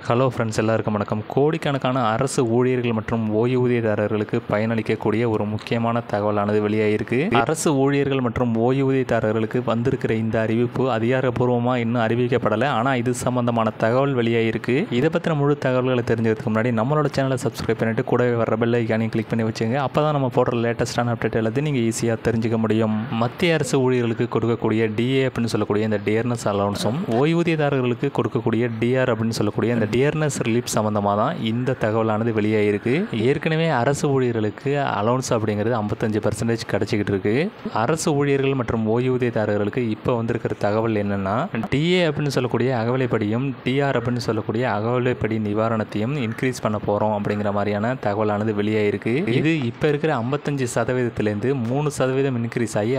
Hello friends, எல்லாருக்கும் வணக்கம். கோடிக்கணக்கான அரசு ஊழியர்கள் மற்றும் ஓய்வூதியதாரர்களுக்கு பயனளிக்கக்கூடிய ஒரு முக்கியமான தகவலானது வெளியாகிருக்கு. அரசு ஊழியர்கள் மற்றும் ஓய்வூதியதாரர்களுக்கு வந்திருக்கிற இந்த அறிவிப்பு அதிகாரப்பூர்வமாக இன்னும் அறிவிக்கப்படலை. ஆனால் இது சம்பந்தமான தகவல் வெளியாகிருக்கு. இதை பற்றின முழு தகவல்களை தெரிஞ்சதுக்கு முன்னாடி நம்மளோட சேனலை சப்ஸ்கிரைப் பண்ணிட்டு கூடவே வர பெல் ஐக்கானையும் கிளிக் பண்ணி வச்சுங்க. அப்போ தான் நம்ம போடுற லேட்டஸ்டான அப்டேட் எல்லாத்தையும் நீங்கள் ஈஸியாக தெரிஞ்சுக்க முடியும். மத்திய அரசு ஊழியர்களுக்கு கொடுக்கக்கூடிய டிஏ அப்படின்னு சொல்லக்கூடிய இந்த டியர்னஸ் அலவன்ஸும் ஓய்வூதியதாரர்களுக்கு கொடுக்கக்கூடிய டிஆர் அப்படின்னு சொல்லக்கூடிய இந்த டியர்னஸ் ரிலீஃப் சம்பந்தமாக தான் இந்த தகவலானது வெளியாகிருக்கு. ஏற்கனவே அரசு ஊழியர்களுக்கு அலவன்ஸ் அப்படிங்கிறது 55% கிடைச்சிக்கிட்டு இருக்கு. அரசு ஊழியர்கள் மற்றும் ஓய்வூதியதாரர்களுக்கு இப்போ வந்திருக்கிற தகவல் என்னன்னா, டிஏ அப்படின்னு சொல்லக்கூடிய அகவிலைப்படியும் டிஆர் அப்படின்னு சொல்லக்கூடிய அகவிலைப்படி நிவாரணத்தையும் இன்க்ரீஸ் பண்ண போகிறோம் அப்படிங்கிற மாதிரியான தகவலானது வெளியாகிருக்கு. இது இப்போ இருக்கிற 55%லேருந்து 3% இன்க்ரீஸ் ஆகி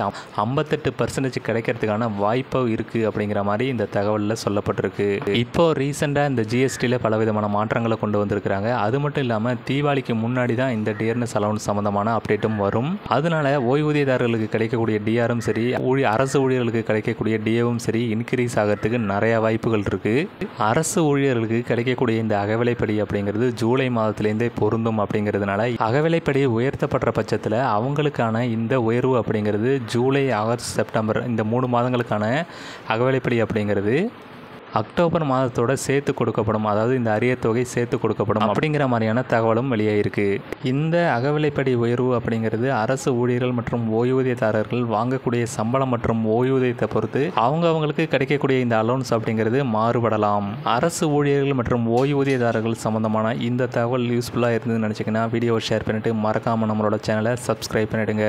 58% கிடைக்கிறதுக்கான வாய்ப்பு இருக்குது அப்படிங்கிற மாதிரி இந்த தகவலில் சொல்லப்பட்டிருக்கு. இப்போ ரீசெண்டாக இந்த ஜிஎஸ்டியில் பலவிதமான மாற்றங்களை கொண்டு வந்திருக்கிறாங்க. அது மட்டும் இல்லாமல் தீபாவளிக்கு முன்னாடி தான் இந்த டியர்னஸ் அலவன்ஸ் சம்பந்தமான அப்டேட்டும் வரும். அதனால ஓய்வூதியதாரர்களுக்கு கிடைக்கக்கூடிய டிஆரும் சரி, அரசு ஊழியர்களுக்கு கிடைக்கக்கூடிய டிஏவும் சரி இன்க்ரீஸ் ஆகிறதுக்கு நிறைய வாய்ப்புகள் இருக்கு. அரசு ஊழியர்களுக்கு கிடைக்கக்கூடிய இந்த அகவிலைப்படி அப்படிங்கிறது ஜூலை மாதத்திலேருந்தே பொருந்தும். அப்படிங்கிறதுனால அகவிலைப்படி உயர்த்தப்படுற பட்சத்தில் அவங்களுக்கான இந்த உயர்வு அப்படிங்கிறது ஜூலை, ஆகஸ்ட், செப்டம்பர் இந்த 3 மாதங்களுக்கான அகவிலைப்படி அப்படிங்கிறது அக்டோபர் மாதத்தோட சேர்த்து கொடுக்கப்படும். அதாவது இந்த அரியர் தொகை சேர்த்து கொடுக்கப்படும் அப்படிங்கிற மாதிரியான தகவலும் வெளியாகிருக்கு. இந்த அகவிலைப்படி உயர்வு அப்படிங்கிறது அரசு ஊழியர்கள் மற்றும் ஓய்வூதியதாரர்கள் வாங்கக்கூடிய சம்பளம் மற்றும் ஓய்வூதியத்தை பொறுத்து அவங்களுக்கு கிடைக்கக்கூடிய இந்த அலோன்ஸ் அப்படிங்கிறது மாறுபடலாம். அரசு ஊழியர்கள் மற்றும் ஓய்வூதியதாரர்கள் சம்பந்தமான இந்த தகவல் யூஸ்ஃபுல்லாக இருந்ததுன்னு நினச்சிங்கன்னா வீடியோவை ஷேர் பண்ணிவிட்டு மறக்காமல் நம்மளோட சேனலை சப்ஸ்கிரைப் பண்ணிவிடுங்க.